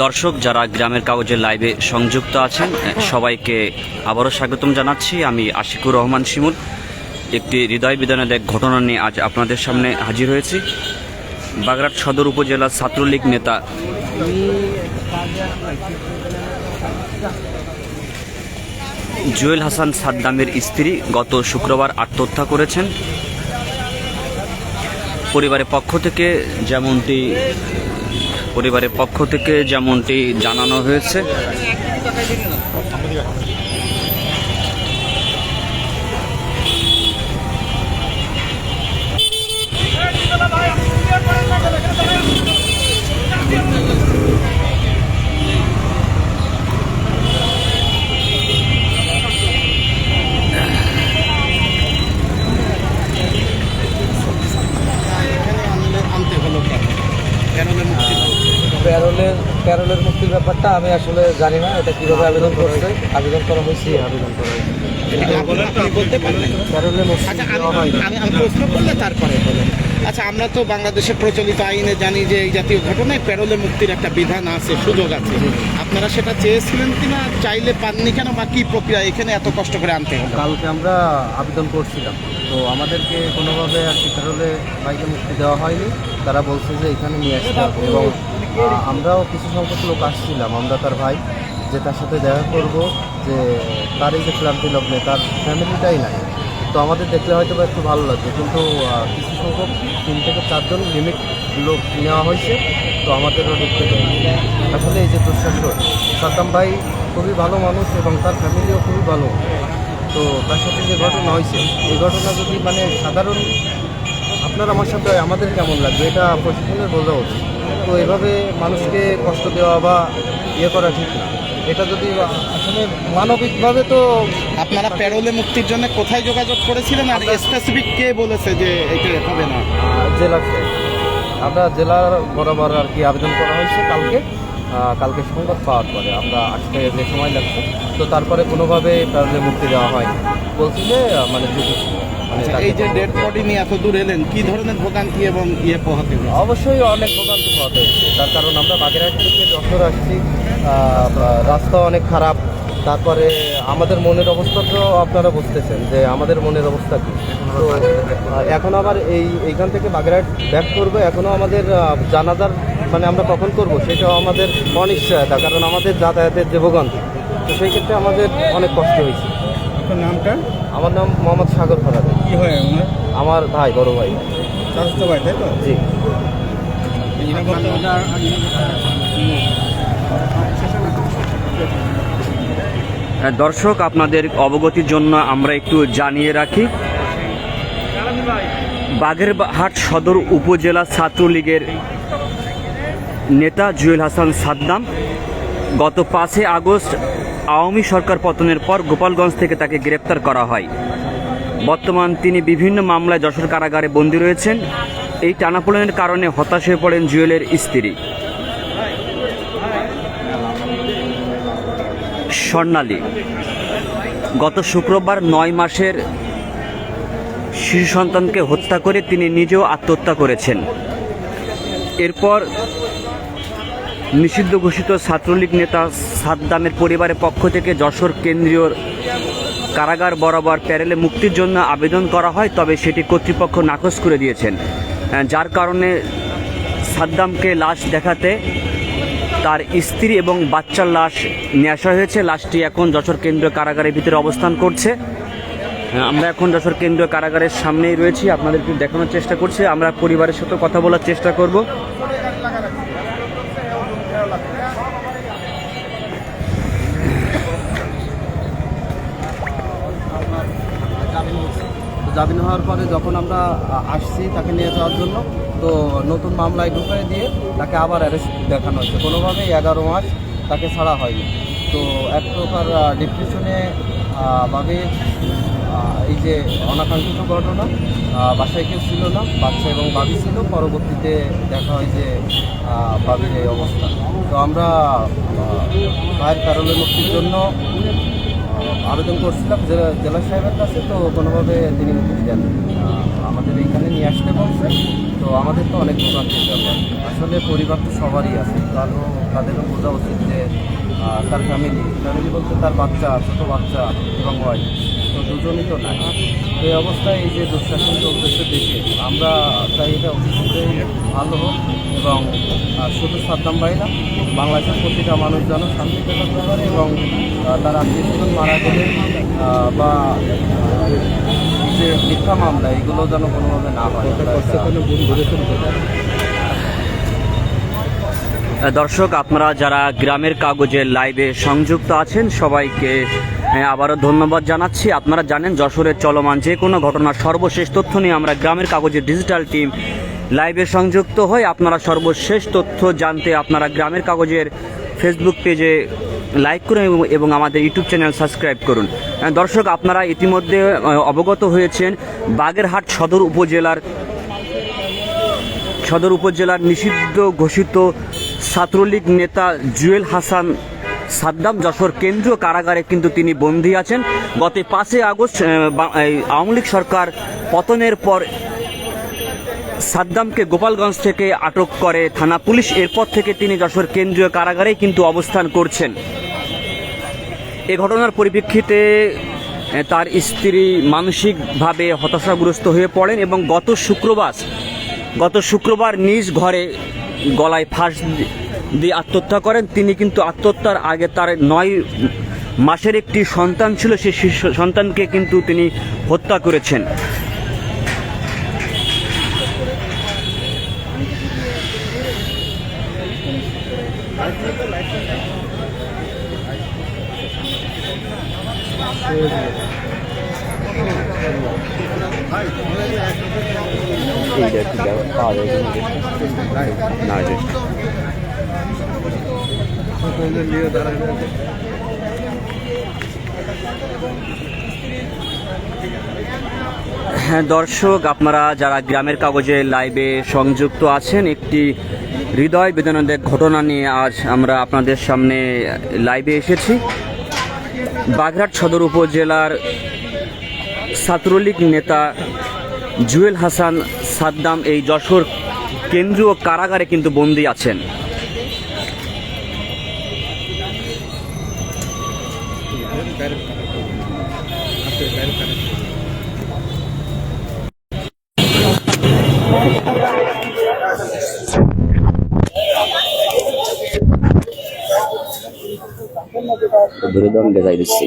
দর্শক যারা গ্রামের কাগজের লাইভে সংযুক্ত আছেন সবাইকে আবারও স্বাগতম জানাচ্ছি। আমি আশিকুর রহমান শিমুল একটি হৃদয় বিদারক ঘটনা নিয়ে আজ আপনাদের সামনে হাজির হয়েছি। বাগেরহাট সদর উপজেলা ছাত্রলীগ নেতা জুয়েল হাসান সাদ্দামের স্ত্রী গত শুক্রবার আত্মহত্যা করেছেন। পরিবারের পক্ষ থেকে যেমনটি জানানো হয়েছে, প্যারোলের মুক্তির ব্যাপারটা আমি আসলে জানি না, এটা কিভাবে আবেদন করছে, আবেদন করা হয়েছে, আমি প্রশ্ন করলে তারপরে বলেন। আচ্ছা, আমরা তো বাংলাদেশের প্রচলিত আইনে জানি যে এই জাতীয় ঘটনায় প্যারোলে মুক্তির একটা বিধান আছে, সুযোগ আছে। আপনারা সেটা চেয়েছিলেন কিনা, চাইলে পাননি কেন, বা কি প্রক্রিয়া এখানে এত কষ্ট করে আনতে হবে? কালকে আমরা আবেদন করছিলাম, তো আমাদেরকে কোনোভাবে আর কি প্যারোলে বাইকে মুক্তি দেওয়া হয়নি। তারা বলছে যে এখানে নিয়ে আসতে হবে, এবং আমরাও কিছু সংখ্যক লোক আসছিলাম, আমরা তার ভাই, যে তার সাথে দেখা করব, যে তার এই যে ক্লান্তি লগ্নে তার ফ্যামিলিটাই নাই। তো আমাদের দেখলে হয়তো বা একটু ভালো লাগবে, কিন্তু কিছু সংখ্যক 3 থেকে 4 জন লিমিট লোক নেওয়া হয়েছে। তো আমাদেরও দেখতে আসলে এই যে দুঃসাহস, সাদ্দাম ভাই খুবই ভালো মানুষ এবং তার ফ্যামিলিও খুবই ভালো। তো তার সাথে যে ঘটনা হয়েছে, এই ঘটনা যদি মানে সাধারণ আপনার আমার সাথে আমাদের কেমন লাগবে, এটা প্রশাসনের বলা উচিত। তো এভাবে মানুষকে কষ্ট দেওয়া বা ইয়ে করা ঠিক না। এটা যদি আসলে মানবিকভাবে, তো আপনারা প্যারোলে মুক্তির জন্য কোথায় যোগাযোগ করেছিলেন, আর স্পেসিফিক কে বলেছে যে এটা হবে না? জেলা, আমরা জেলার বরাবর আর কি আবেদন করা হয়েছে। কালকে সংবাদ পাওয়ার পরে আমরা আসতে যে সময় লাগছে, তো তারপরে কোনোভাবে প্যারোলে মুক্তি দেওয়া হয়। বলছি যে মানে এই যে ডেড বডি নিয়ে এত দূর এলেন, কি ধরনের ভোগান্তি এবং পোহাতে হবে? অবশ্যই অনেক ভোগান্তি পোহাতে হচ্ছে, তার কারণ আমরা বাগেরহাট থেকে যশোর আসছি, রাস্তা অনেক খারাপ। তারপরে আমাদের মনের অবস্থা তো আপনারা বুঝতেছেন যে আমাদের মনের অবস্থা কী। তো এখন আবার এইখান থেকে বাগেরহাট ব্যাক করবো, এখনও আমাদের জানাজার মানে আমরা কখন করব সেটাও আমাদের অনিশ্চয়তা, কারণ আমাদের যাতায়াতের যে ভোগান্তি, তো সেই ক্ষেত্রে আমাদের অনেক কষ্ট হয়েছে। আপনার নামটা? আমার নাম মোহাম্মদ সাগর ফরাদী। কি হয় ওনার? আমার ভাই, বড় ভাই। চাচাতো ভাই, তাই তো? জি। দর্শক আপনাদের অবগতির জন্য আমরা একটু জানিয়ে রাখি, বাগেরহাট সদর উপজেলা ছাত্রলীগের নেতা জুয়েল হাসান সাদ্দাম গত 5 আগস্ট আওয়ামী সরকার পতনের পর গোপালগঞ্জ থেকে তাকে গ্রেপ্তার করা হয়। বর্তমান তিনি বিভিন্ন মামলায় যশোর কারাগারে বন্দী রয়েছেন। এই টানাপোড়েনের কারণে হতাশ হয়ে পড়েন জুয়েলের স্ত্রী স্বর্ণালী। গত শুক্রবার 9 মাসের শিশু সন্তানকে হত্যা করে তিনি নিজেও আত্মহত্যা করেছেন। এরপর নিষিদ্ধ ঘোষিত ছাত্রলীগ নেতা সাদ্দামের পরিবারের পক্ষ থেকে যশোর কেন্দ্রীয় কারাগার বরাবর প্যারোলে মুক্তির জন্য আবেদন করা হয়, তবে সেটি কর্তৃপক্ষ নাকচ করে দিয়েছেন, যার কারণে সাদ্দামকে লাশ দেখাতে তার স্ত্রী এবং বাচ্চার লাশ নিয়ে আসা হয়েছে। লাশটি এখন যশোর কেন্দ্রীয় কারাগারের ভিতরে অবস্থান করছে। আমরা এখন যশোর কেন্দ্রীয় কারাগারের সামনেই রয়েছি, আপনাদেরকে দেখানোর চেষ্টা করছি। আমরা পরিবারের সাথে কথা বলার চেষ্টা করব। জামিন হওয়ার পরে যখন আমরা আসছি তাকে নিয়ে যাওয়ার জন্য, তো নতুন মামলায় ঢুকিয়ে দিয়ে তাকে আবার অ্যারেস্ট দেখানো হয়েছে। কোনোভাবেই 11 মাস তাকে ছাড়া হয়নি। তো এক প্রকার ডিপ্রেশনে ভাবে এই যে অনাকাঙ্ক্ষিত ঘটনা, বাসায় কেউ ছিল না, বাচ্চা এবং ভাবি ছিল। পরবর্তীতে দেখা হয় যে ভাবির এই অবস্থা। তো আমরা ভাইয়ের প্যারোলে মুক্তির জন্য আবেদন করছিলাম জেলা সাহেবের কাছে, তো কোনোভাবে তিনি মুক্তি দেন। আমাদের এইখানে নিয়ে আসতে বলছে, তো আমাদের তো অনেক ভোগান্তির ব্যাপার। আসলে পরিবার তো সবারই আছে, তাদেরও বোঝা উচিত যে তার ফ্যামিলি বলতে তার বাচ্চা, ছোটো বাচ্চা এবং ওয়াইফ, তো দুজনই তো নাই। তো এই অবস্থায় এই যে দুঃশাসন চলতেছে দেশে, আমরা চাই এটা অতিশীঘ্রই ভালো হোক এবং শুধু সাদ্দাম ভাই না, বাংলাদেশের প্রতিটা মানুষ যেন শান্তিতে থাকতে পারে এবং তার আত্মীয়স্বজন মারা গেলে বা এই যে মিথ্যা মামলা এগুলো যেন কোনোভাবে না হয়। দর্শক, আপনারা যারা গ্রামের কাগজের লাইভে সংযুক্ত আছেন সবাইকে আবারও ধন্যবাদ জানাচ্ছি। আপনারা জানেন যশোরের চলমান যে কোনো ঘটনার সর্বশেষ তথ্য নিয়ে আমরা গ্রামের কাগজের ডিজিটাল টিম লাইভে সংযুক্ত হই। আপনারা সর্বশেষ তথ্য জানতে আপনারা গ্রামের কাগজের ফেসবুক পেজে লাইক করুন এবং আমাদের ইউটিউব চ্যানেল সাবস্ক্রাইব করুন। দর্শক, আপনারা ইতিমধ্যে অবগত হয়েছেন বাগেরহাট সদর উপজেলার নিষিদ্ধ ঘোষিত ছাত্রলীগ নেতা জুয়েল হাসান সাদ্দাম যশোর কেন্দ্রীয় কারাগারে কিন্তু তিনি বন্দী আছেন। গত 5 আগস্ট আওয়ামী লীগ সরকার পতনের পর সাদ্দামকে গোপালগঞ্জ থেকে আটক করে থানা পুলিশ। এরপর থেকে তিনি যশোর কেন্দ্রীয় কারাগারেই কিন্তু অবস্থান করছেন। এ ঘটনার পরিপ্রেক্ষিতে তার স্ত্রী মানসিকভাবে হতাশাগ্রস্ত হয়ে পড়েন এবং গত শুক্রবার নিজ ঘরে গলায় ফাঁস দিয়ে আত্মহত্যা করেন। তিনি কিন্তু আত্মহত্যার আগে তার 9 মাসের একটি সন্তান ছিল, সেই সন্তানকে কিন্তু তিনি হত্যা করেছেন। হ্যাঁ দর্শক, আপনারা যারা গ্রামের কাগজে লাইভে সংযুক্ত আছেন, একটি হৃদয় বেদনাদায়ক ঘটনা নিয়ে আজ আমরা আপনাদের সামনে লাইভে এসেছি। বাগেরহাট সদর উপজেলার ছাত্রলীগ নেতা জুয়েল হাসান সাদ্দাম এই যশোর কেন্দ্রীয় কারাগারে কিন্তু বন্দী আছেন। ধরে দাম দেখাই দিচ্ছি।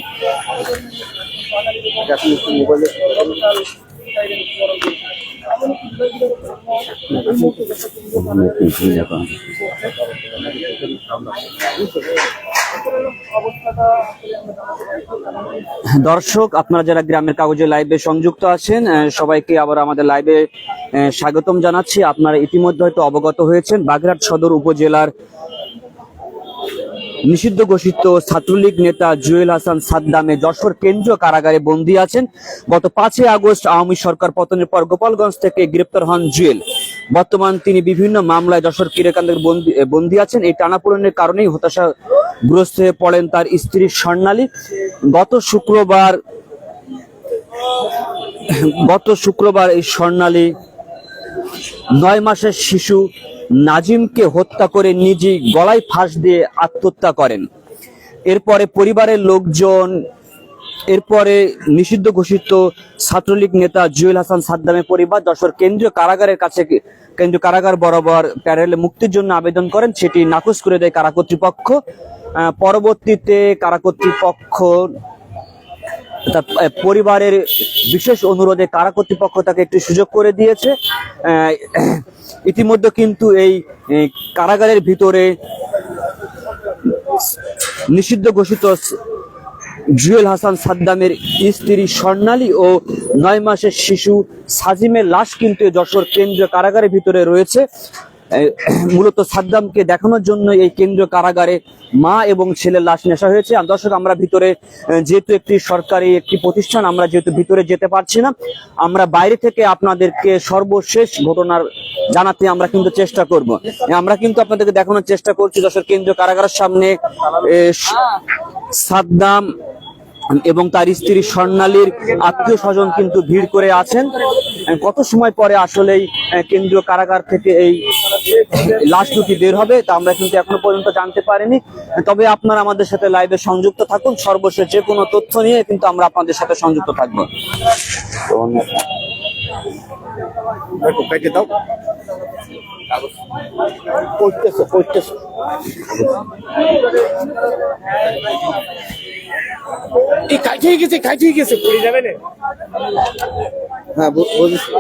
দর্শক, আপনারা যারা গ্রামের কাগজে লাইভে সংযুক্ত আছেন সবাইকে আবার আমাদের লাইভে স্বাগতম জানাচ্ছি। আপনারা ইতিমধ্যে হয়তো অবগত হয়েছেন বাগেরহাট সদর উপজেলার নিষিদ্ধ ঘোষিত ছাত্রলীগ নেতা জুয়েল হাসান সাদ্দামে যশোর কেন্দ্রীয় কারাগারে বন্দী আছেন। গত 5 আগস্ট আওয়ামী সরকার পতনের পর গোপালগঞ্জ থেকে গ্রেপ্তার হন জুয়েল। বর্তমান তিনি বিভিন্ন মামলায় যশোর কারাগারে বন্দী আছেন। এই টানাপোড়েনের কারণেই হতাশাগ্রস্ত হয়ে পড়েন তার স্ত্রী স্বর্ণালী। গত শুক্রবার এই স্বর্ণালী 9 মাসের শিশু নাজিমকে হত্যা করে নিজেই গলায় ফাঁস দিয়ে আত্মহত্যা করেন। এরপরে পরিবারের লোকজন নিষিদ্ধ ঘোষিত ছাত্রলীগ নেতা জুয়েল হাসান সাদ্দামের পরিবার যশোর কেন্দ্রীয় কারাগার বরাবর প্যারোলে মুক্তির জন্য আবেদন করেন। সেটি নাকচ করে দেয় কারা কর্তৃপক্ষ। পরবর্তীতে কারা কর্তৃপক্ষ পরিবারের বিশেষ অনুরোধে কারা কর্তৃপক্ষ তাকে একটি সুযোগ করে দিয়েছে। ইতিমধ্যে কিন্তু এই কারাগারের ভিতরে নিষিদ্ধ ঘোষিত জুয়েল হাসান সাদ্দামের স্ত্রী স্বর্ণালী ও 9 মাসের শিশু সাজিমের লাশ কিন্তু যশোর কেন্দ্রীয় কারাগারের ভিতরে রয়েছে। মূলত সাদ্দামকে দেখানোর জন্য এই কেন্দ্রীয় কারাগারে মা এবং ছেলের লাশ নেশা হয়েছে। দর্শক, আমরা ভিতরে যেহেতু একটি সরকারি একটি প্রতিষ্ঠান, আমরা যেহেতু ভিতরে যেতে পারছি না, আমরা বাইরে থেকে আপনাদেরকে সর্বশেষ ঘটনার জানাতে আমরা কিন্তু চেষ্টা করব। আমরা কিন্তু আপনাদেরকে দেখানোর চেষ্টা করছি যশোর কেন্দ্রীয় কারাগারের সামনে সাদ্দাম এবং তার স্ত্রী স্বর্ণালীর আত্মীয় স্বজন কিন্তু ভিড় করে আছেন। কত সময় পরে আসলেই কেন্দ্রীয় কারাগার থেকে এই লাশ দুটি বের হবে তা আমরা কিন্তু এখনো পর্যন্ত জানতে পারিনি। তবে আপনারা আমাদের সাথে লাইভে সংযুক্ত থাকুন, সর্বশেষ যে কোনো তথ্য নিয়ে কিন্তু আমরা আপনাদের সাথে সংযুক্ত থাকবো। কাটিয়ে গেছে পড়ে যাবে না। হ্যাঁ বুঝেছি।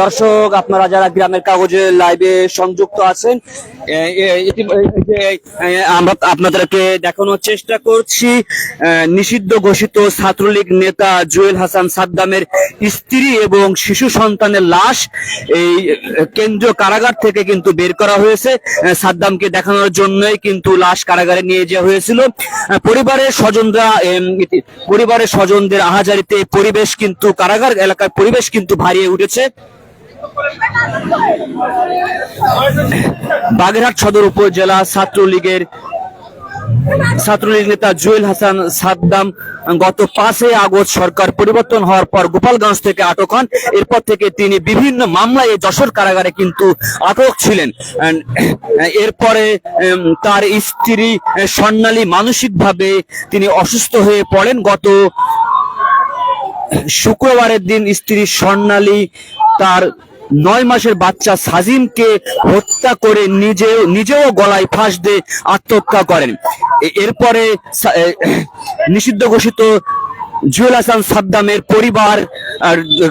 দর্শক, আপনারা যারা গ্রামের কাগজে লাইভে সংযুক্ত আছেন, আমরা আপনাদেরকে দেখানোর চেষ্টা করছি নিষিদ্ধ ঘোষিত ছাত্রলীগ নেতা জুয়েল হাসান সাদ্দামের স্ত্রী এবং শিশু সন্তানের লাশ এই কেন্দ্রীয় কারাগার থেকে কিন্তু বের করা হয়েছে। সাদ্দামকে দেখানোর জন্যই কিন্তু লাশ কারাগারে নিয়ে যাওয়া হয়েছিল। পরিবারের স্বজনদের আহাজারিতে পরিবেশ কিন্তু কারাগার এলাকার পরিবেশ কিন্তু ভারিয়ে উঠেছে। বাগেরহাট সদর উপজেলা ছাত্রলীগ নেতা জুয়েল হাসান সাদ্দাম গত 5 আগস্ট সরকার পরিবর্তন হওয়ার পর গোপালগঞ্জ থেকে আটক হন। এরপর থেকে তিনি বিভিন্ন মামলায় যশোর কারাগারে কিন্তু আটক ছিলেন। এরপরে তার স্ত্রী স্বর্ণালী মানসিকভাবে তিনি অসুস্থ হয়ে পড়েন। গত শুক্রবারের দিন স্ত্রী স্বর্ণালী তার 9 মাসের বাচ্চা সাজিমকে হত্যা করে নিজেও গলায় ফাঁস দিয়ে আত্মহত্যা করেন। এরপরে নিষিদ্ধ ঘোষিত জুয়েল হাসান সাদ্দামের পরিবার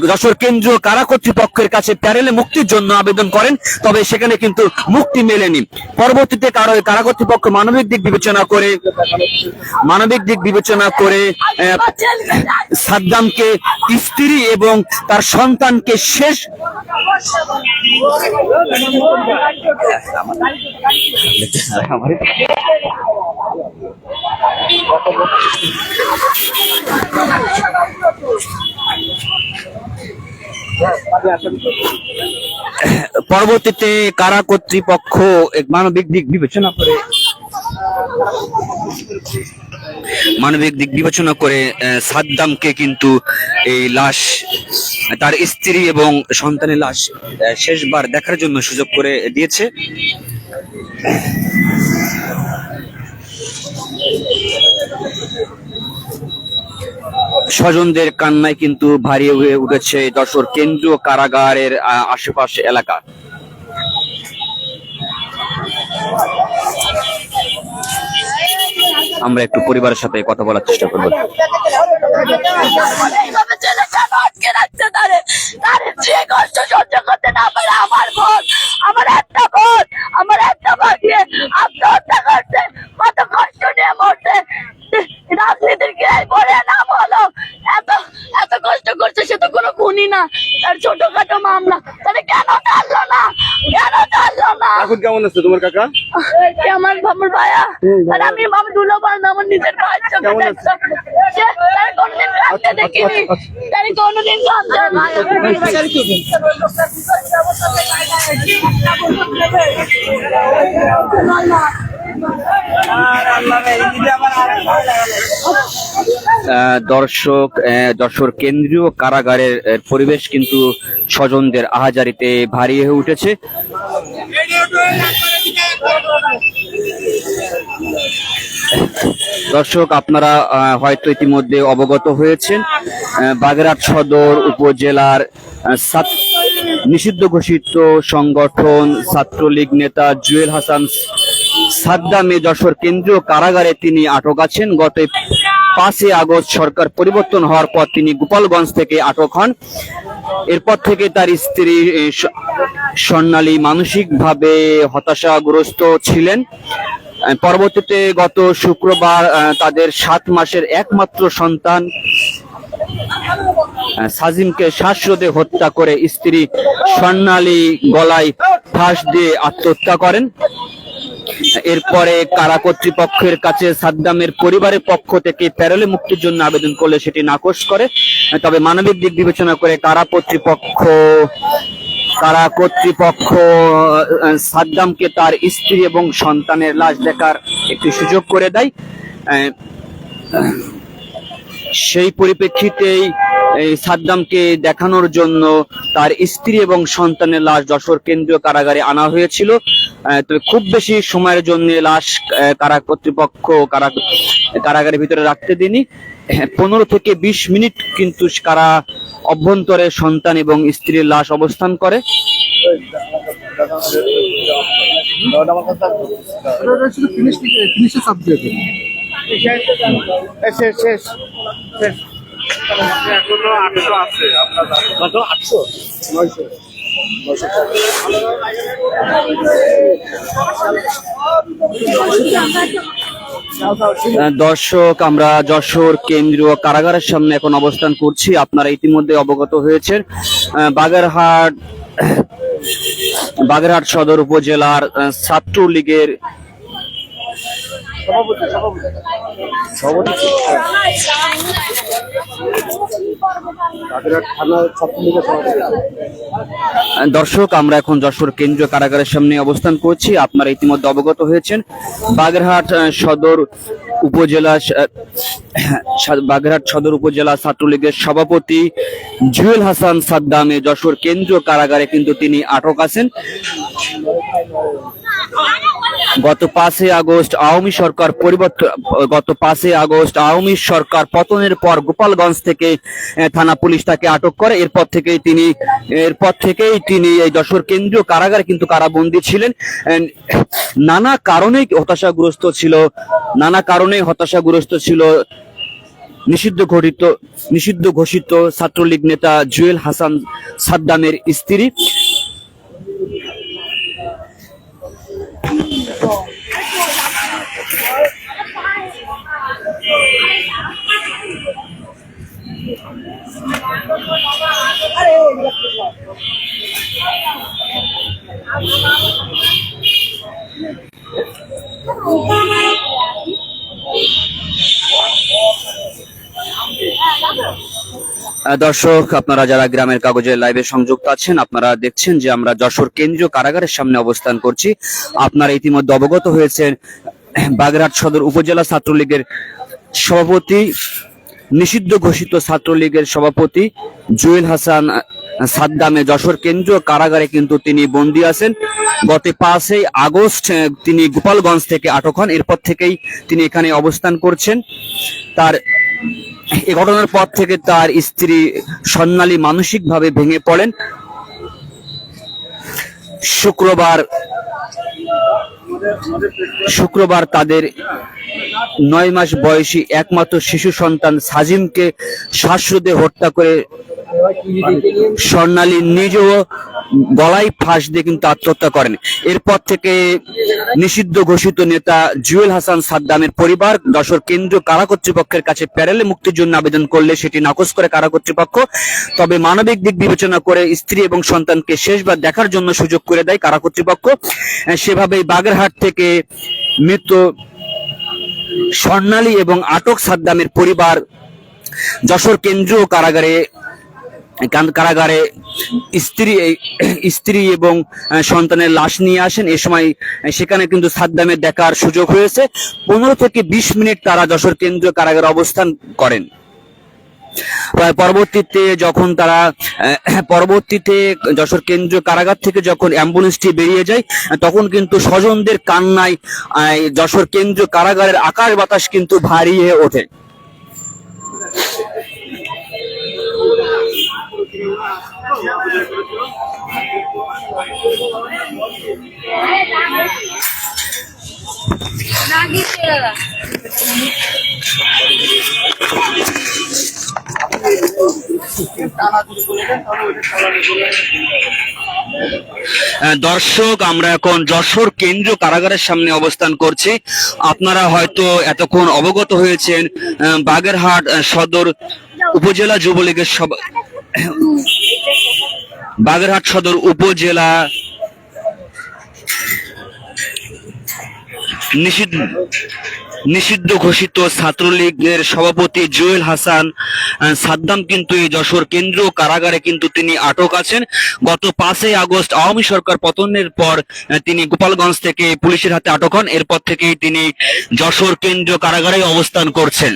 যশোর কেন্দ্রীয় কারা কর্তৃপক্ষের কাছে প্যারেলে মুক্তির জন্য আবেদন করেন, তবে সেখানে কিন্তু মুক্তি মেলেনি। পরবর্তীতে কারা কর্তৃপক্ষ মানবিক দিক বিবেচনা করে সাদ্দামকে স্ত্রী এবং তার সন্তানকে শেষ পরবর্তীতে কারা কর্তৃপক্ষ মানবিক দিক বিবেচনা করে সাদ্দামকে কিন্তু এই লাশ তার স্ত্রী এবং সন্তানের লাশ শেষবার দেখার জন্য সুযোগ করে দিয়েছে। স্বজনদের কান্নায় কিন্তু ভারী হয়ে উঠেছে যশোর কেন্দ্রীয় কারাগারের আশেপাশে এলাকা। আমরা একটু পরিবারের সাথে কথা বলার চেষ্টা করব। রাজনীতির গায়ে পড়ে না বলো, এত কষ্ট করছে, সে তো কোনো খুনি না, তার ছোটখাটো মামলা, তাহলে কেন টানলো না? এখন কেমন আছে তোমার কাকা? আমার ভাইয়া আর আমি দুলো পান আমার নিজের ভাইয়ের চোখে দেখছো, তার কোনোদিন কাঁদতে দেখিনি, তার কোনোদিন দর্শক, যশোর কেন্দ্রীয় কারাগারের পরিবেশ কিন্তু স্বজনদের আহাজারিতে ভারী হয়ে উঠেছে। দর্শক, আপনারা হয়তো ইতিমধ্যে অবগত হয়েছেন, বাগেরহাট সদর উপজেলার নিষিদ্ধ ঘোষিত সংগঠন ছাত্রলীগ নেতা জুয়েল হাসান সাদ্দামে যশোর কেন্দ্রীয় কারাগারে তিনি আটক আছেন। গত 5 আগস্ট সরকার পরিবর্তন হওয়ার পর তিনি গোপালগঞ্জ থেকে আটক হন। এরপর থেকে তার স্ত্রী স্বর্ণালী মানসিকভাবে হতাশাগ্রস্ত ছিলেন। পরবর্তীতে গত শুক্রবার তাদের 7 মাসের একমাত্র সন্তান সাজিমকে শ্বাসরোধে হত্যা করে স্ত্রী স্বর্ণালী গলায় ফাঁস দিয়ে আত্মহত্যা করেন। এরপরে কারা কর্তৃপক্ষের কাছে সাদ্দামের পরিবারের পক্ষ থেকে প্যারোলে মুক্তির জন্য আবেদন করলে সেটি নাকচ করে। তবে মানবিক দিক বিবেচনা করে কারা কর্তৃপক্ষ সাদ্দামকে তার স্ত্রী এবং সন্তানের লাশ দেখার একটি সুযোগ করে দেয়। সেই পরিপ্রেক্ষিতেই এই সাদ্দামকে দেখানোর জন্য তার স্ত্রী এবং সন্তানের লাশ যশোর কেন্দ্রীয় কারাগারে আনা হয়েছিল। তবে খুব বেশি সময়ের জন্য লাশ কারা কর্তৃপক্ষ কারাগারের ভিতরে রাখতে দেয়নি। 15 থেকে 20 মিনিট কিন্তু কারা অভ্যন্তরে সন্তান এবং স্ত্রীর লাশ অবস্থান করে। দর্শক, আমরা যশোর কেন্দ্রীয় কারাগারের সামনে এখন অবস্থান করছি। আপনারা ইতিমধ্যে অবগত হয়েছেন বাগেরহাট সদর উপজেলার ছাত্রলীগের দর্শক, আমরা এখন যশোর কেন্দ্রীয় কারাগারের সামনে অবস্থান করছি। আপনারা ইতিমধ্যে অবগত হয়েছেন বাগেরহাট সদর উপজেলা ছাত্রলীগের সভাপতি জুয়েল হাসান সাদ্দামে যশোর কেন্দ্রীয় কারাগারে কিন্তু তিনি আটক আছেন। গত 5 আগস্ট আওয়ামী সরকার পতনের পর গোপালগঞ্জ থেকে থানা পুলিশ তাকে আটক করে। এরপর থেকেই তিনি এই যশোর কেন্দ্রীয় কারাগারে কিন্তু কারাবন্দী ছিলেন। নানা কারণেই হতাশাগ্রস্ত ছিল নিষিদ্ধ ঘোষিত ছাত্রলীগ নেতা জুয়েল হাসান সাদ্দামের স্ত্রী। দর্শক, আপনারা যারা গ্রামের কাগজের লাইভে সংযুক্ত আছেন, আপনারা দেখছেন যে আমরা যশোর কেন্দ্রীয় কারাগারের সামনে অবস্থান করছি। আপনারা ইতিমধ্যে অবগত হয়েছেন বাগেরহাট সদর উপজেলা ছাত্রলীগের সভাপতি, নিষিদ্ধ ঘোষিত ছাত্রলীগের সভাপতি জুয়েল হাসান সাদ্দামে যশোর কেন্দ্রীয় কারাগারে কিন্তু তিনি বন্দী আছেন। গত 5 আগস্ট তিনি গোপালগঞ্জ থেকে আটক হন। এরপর থেকেই তিনি এখানে অবস্থান করছেন। এই ঘটনার পর থেকে তার স্ত্রী স্বর্ণালী মানসিকভাবে ভেঙে পড়েন। শুক্রবার তাদের 9 মাস বয়সী একমাত্র শিশু সন্তান সাজিমকে শ্বাসরোধে হত্যা করে স্বর্ণালী নিজেও গলায় ফাঁস দিয়ে কিন্তু আত্মহত্যা করেন। এরপর থেকে নিষিদ্ধ ঘোষিত নেতা জুয়েল হাসান সাদ্দামের পরিবার যশোর কেন্দ্রীয় কারা কর্তৃপক্ষের কাছে প্যারোলে মুক্তির জন্য আবেদন করলে সেটি নাকচ করে কারা কর্তৃপক্ষ। তবে মানবিক দিক বিবেচনা করে স্ত্রী এবং সন্তানকে শেষবার দেখার জন্য সুযোগ করে দেয় কারা কর্তৃপক্ষ। সেভাবেই বাগেরহাট থেকে মৃত স্বর্ণালী এবং আটক সাদ্দামের পরিবার যশোর কেন্দ্রীয় কারাগারে স্ত্রী এবং সন্তানের লাশ নিয়ে আসেন। এ সময় সেখানে কিন্তু সাদ্দামের দেখার সুযোগ হয়েছে। 15 থেকে 20 মিনিট তারা যশোর কেন্দ্রীয় কারাগারে অবস্থান করেন। পরবর্তীতে যশোর কেন্দ্রীয় কারাগার থেকে যখন অ্যাম্বুলেন্সটি বেরিয়ে যায়, তখন কিন্তু স্বজনদের কান্নায় যশোর কেন্দ্রীয় কারাগারের আকাশ বাতাস কিন্তু ভারী হয়ে ওঠে। দর্শক, আমরা এখন যশোর কেন্দ্রীয় কারাগারের সামনে অবস্থান করছি। আপনারা হয়তো এতক্ষণ অবগত হয়েছেন বাগেরহাট সদর উপজেলা যুবলীগের বাগেরহাট সদর উপজেলা নিষিদ্ধ ঘোষিত ছাত্রলীগের সভাপতি জুয়েল হাসান সাদ্দাম কিন্তু এই যশোর কেন্দ্রীয় কারাগারে কিন্তু তিনি আটক আছেন। গত 5 আগস্ট আওয়ামী সরকার পতনের পর তিনি গোপালগঞ্জ থেকে পুলিশের হাতে আটক হন। এরপর থেকেই তিনি যশোর কেন্দ্রীয় কারাগারে অবস্থান করছেন।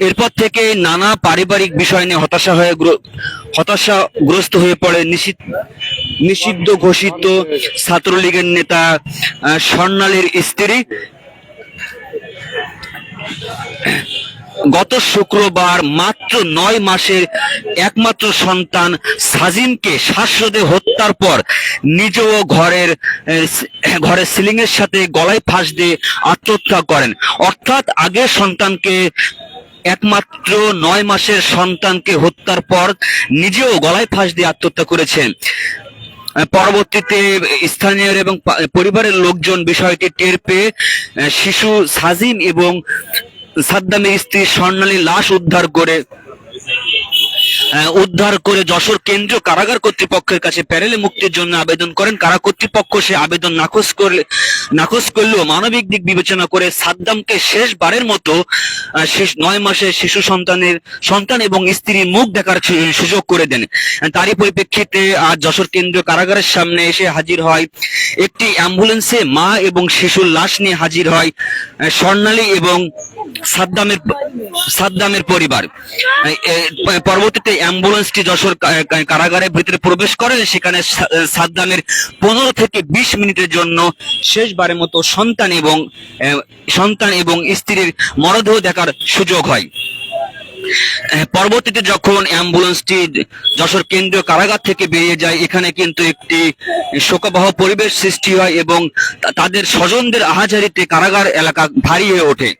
এরপর থেকে নানা পারিবারিক বিষয় নিয়ে হতাশাগ্রস্ত হয়ে পড়ে নিষিদ্ধ ঘোষিত ছাত্রলীগের নেতা স্বর্ণালীর স্ত্রী। গত শুক্রবার মাত্র 9 মাসের একমাত্র সন্তান সাজিমকে শ্বাসরোধে হত্যার পর নিজেও ঘরে সিলিং এর সাথে গলায় ফাঁস দিয়ে আত্মহত্যা করেন। অর্থাৎ আগের সন্তানকে, একমাত্র 9 মাসের সন্তানকে হত্যার পর নিজেও গলায় ফাঁস দিয়ে আত্মহত্যা করেছেন। পরবর্তীতে স্থানীয় এবং পরিবারের লোকজন বিষয়টি টের পেয়ে শিশু সাজিম এবং সাদ্দামের স্ত্রী স্বর্ণালীর লাশ উদ্ধার করে যশোর কেন্দ্রীয় কারাগার কর্তৃপক্ষের কাছে প্যারেলে মুক্তির জন্য আবেদন করেন। কারা কর্তৃপক্ষ সে আবেদন নাকচ করলেও মানবিক দিক বিবেচনা করে সাদ্দামকে শেষবারের মতো 9 মাসের শিশু সন্তান এবং স্ত্রীর মুখ দেখার সুযোগ করে দেন। তারই পরিপ্রেক্ষিতে আজ যশোর কেন্দ্রীয় কারাগারের সামনে এসে হাজির হয় একটি অ্যাম্বুলেন্সে মা এবং শিশুর লাশ নিয়ে হাজির হয় স্বর্ণালী এবং সাদ্দামের পরিবার। পরবর্তীতে অ্যাম্বুলেন্সটি যশোর কারাগারের ভিতরে প্রবেশ করে। সেখানে সাদ্দামের 15 থেকে 20 মিনিটের জন্য শেষবারের মতো সন্তান এবং স্ত্রীর মরদেহ দেখার সুযোগ হয়। পরবর্তীতে যখন অ্যাম্বুলেন্সটি যশোর কেন্দ্রীয় কারাগার থেকে বেরিয়ে যায়, এখানে কিন্তু একটি শোকাবহ পরিবেশ সৃষ্টি হয় এবং তাদের স্বজনদের আহাজারিতে কারাগার এলাকা ভারী হয়ে ওঠে।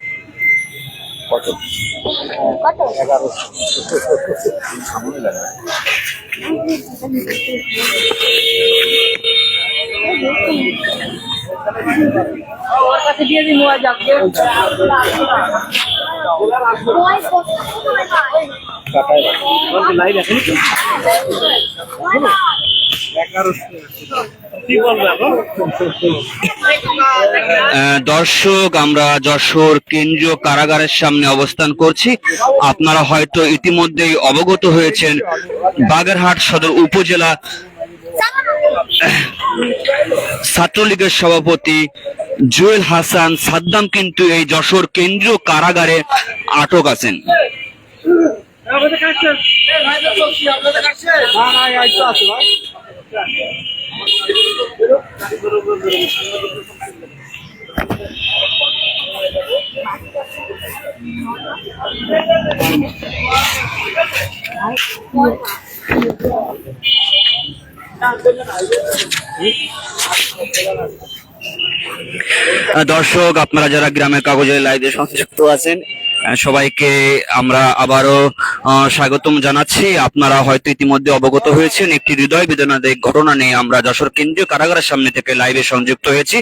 দর্শক, আমরা যশোর কেন্দ্রীয় কারাগারের সামনে অবস্থান করছি। আপনারা হয়তো ইতিমধ্যেই অবগত হয়েছেন, বাগেরহাট সদর উপজেলা ছাত্রলীগের সভাপতি জুয়েল হাসান সাদ্দাম কিন্তু এই যশোর কেন্দ্রীয় কারাগারে আটক আছেন। দর্শক, আপনারা যারা গ্রামের কাগজের লাইভে সংযুক্ত আছেন, সবাইকে আমরা আবারও স্বাগতম জানাচ্ছি। আপনারা হয়তো ইতিমধ্যে অবগত হয়েছেন, একটি হৃদয় বেদনাদায়ক ঘটনা নিয়ে আমরা যশোর কেন্দ্রীয় কারাগারের সামনে থেকে লাইভে সংযুক্ত হয়েছি।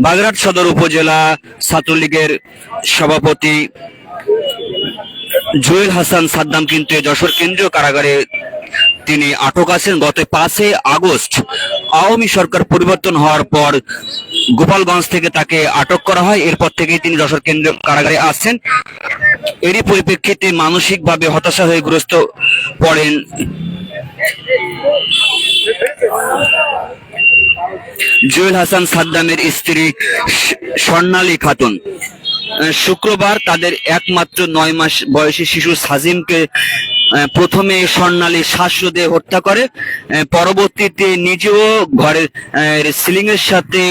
বাগেরহাট সদর উপজেলা ছাত্রলীগের সভাপতি জুয়েল হাসান সাদ্দাম কিন্তু যশোর কেন্দ্রীয় কারাগারে তিনি আটক আছেন। গত 5 আগস্ট আওয়ামী সরকার পরিবর্তন হওয়ার পর গোপালগঞ্জ থেকে তাকে আটক করা হয়। এরপর থেকেই তিনি যশোর কেন্দ্রীয় কারাগারে আসছেন। এরই পরিপ্রেক্ষিতে মানসিকভাবে হতাশা হয়ে গ্রস্ত পড়েন জুয়েল হাসান সাদ্দামের স্ত্রী স্বর্ণালী খাতুন। শুক্রবার তাদের একমাত্র 9 মাস বয়সী শিশু সাজিমকে প্রথমে স্বর্ণালী শ্বাসরোধে হত্যা করে, পরবর্তীতে নিজেও ঘরের সিলিং এর সাথে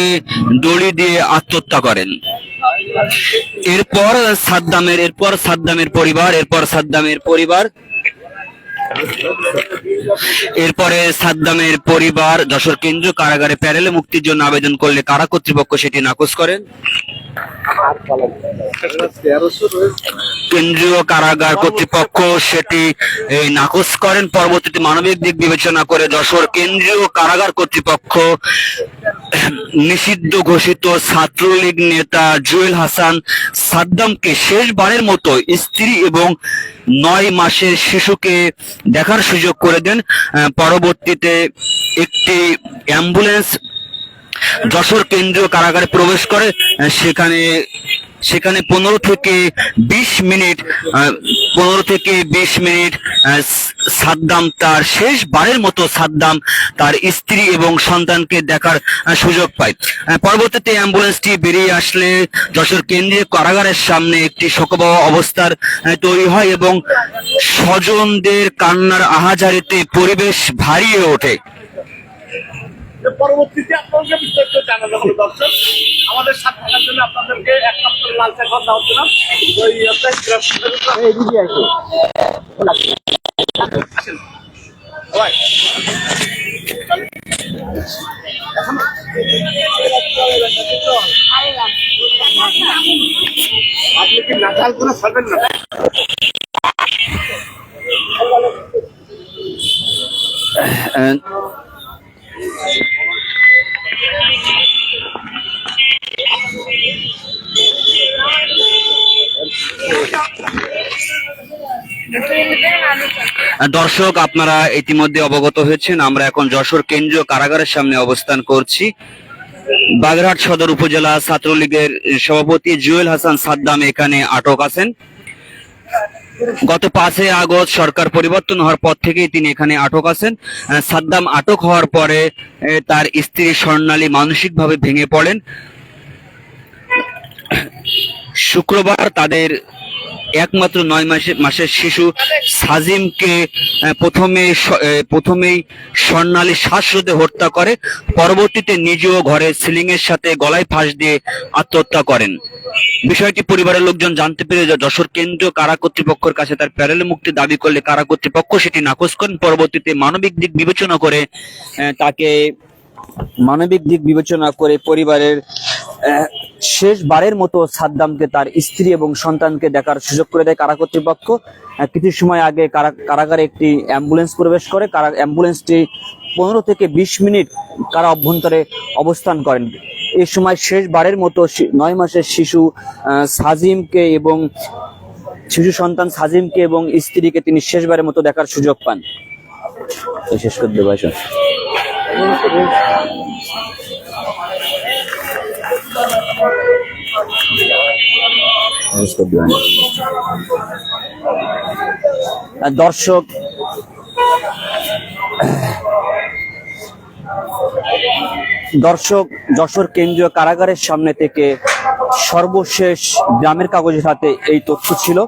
দড়ি দিয়ে আত্মহত্যা করেন। এরপরে সাদ্দামের পরিবার যশোর কেন্দ্রীয় কারাগারে প্যারেলে মুক্তির জন্য আবেদন করলে কারা কর্তৃপক্ষ সেটি নাকচ করেন। কেন্দ্রীয় কারাগার কর্তৃপক্ষ সেটি নাকচ করেন। পরবর্তীতে মানবিক দিক বিবেচনা করে যশোর কেন্দ্রীয় কারাগার কর্তৃপক্ষ নিষিদ্ধ ঘোষিত ছাত্রলীগ নেতা জুয়েল হাসান সাদ্দামকে শেষবারের মতো স্ত্রী এবং 9 মাসের শিশুকে দেখার সুযোগ করে দেন। পরবর্তীতে একটি অ্যাম্বুলেন্স যশোর কেন্দ্রীয় কারাগারে প্রবেশ করে। সেখানে 15 থেকে 20 মিনিট সাদ্দাম তার শেষবারের মতো তার স্ত্রী এবং সন্তানকে দেখার সুযোগ পায়। পরবর্তীতে অ্যাম্বুলেন্সটি বেরিয়ে আসলে যশোর কেন্দ্রীয় কারাগারের সামনে একটি শোকবহ অবস্থার তৈরি হয় এবং স্বজনদের কান্নার আহাজারিতে পরিবেশ ভারী হয়ে ওঠে। পরবর্তীতে আপনাদেরকে বিস্তারিত জানানো হবে। দর্শক, আমাদের সাথে থাকার জন্য আপনাদেরকে এক কাপ করে লাল চা খাওয়া হচ্ছে না। আপনি কি নাকাল করে ছাড়বেন না? দর্শক, আপনারা ইতিমধ্যে অবগত হয়েছেন, আমরা এখন যশোর কেন্দ্রীয় কারাগারের সামনে অবস্থান করছি। বাগেরহাট সদর উপজেলা ছাত্রলীগের সভাপতি জুয়েল হাসান সাদ্দাম এখানে আটক আছেন। গত 5 আগস্ট সরকার পরিবর্তন হওয়ার পর থেকেই তিনি এখানে আটক আছেন। সাদ্দাম আটক হওয়ার পরে তার স্ত্রী স্বর্ণালী মানসিকভাবে ভেঙে পড়েন। শুক্রবার তাদের একমাত্র 9 মাসের শিশু সাজিমকে প্রথমেই স্বর্ণালী শ্বাসরোধে হত্যা করে, পরবর্তীতে নিজেও ঘরে সিলিংয়ের সাথে গলায় ফাঁস দিয়ে আত্মহত্যা করেন। বিষয়টি পরিবারের লোকজন জানতে পেরে যশোর কেন্দ্রীয় কারা কর্তৃপক্ষের কাছে তার প্যারোলে মুক্তি দাবি করলে কারা কর্তৃপক্ষ সেটি নাকচ করেন। পরবর্তীতে মানবিক দিক বিবেচনা করে পরিবারের শেষবারের মতো সাদ্দামকে তার স্ত্রী এবং সন্তানকে দেখার সুযোগ করে দেয় কারা কর্তৃপক্ষ। কিছু সময় আগে কারাগারে একটি অ্যাম্বুলেন্স প্রবেশ করে। অ্যাম্বুলেন্সটি 15 থেকে 20 মিনিট কারা অভ্যন্তরে অবস্থান করেন। এই সময় শেষবারের মতো 9 মাসের শিশু সন্তান সাজিমকে এবং স্ত্রীকে তিনি শেষবারের মতো দেখার সুযোগ পান। শেষ করে দেবো। দর্শক, যশোর কেন্দ্রীয় কারাগারের সামনে থেকে সর্বশেষ গ্রামের কাগজের হাতে এই তথ্য ছিল।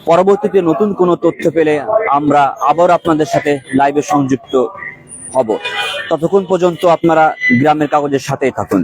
পরবর্তীতে নতুন কোনো তথ্য পেলে আমরা আবার আপনাদের সাথে লাইভে সংযুক্ত হব। ততক্ষণ পর্যন্ত আপনারা গ্রামের কাগজের সাথেই থাকুন।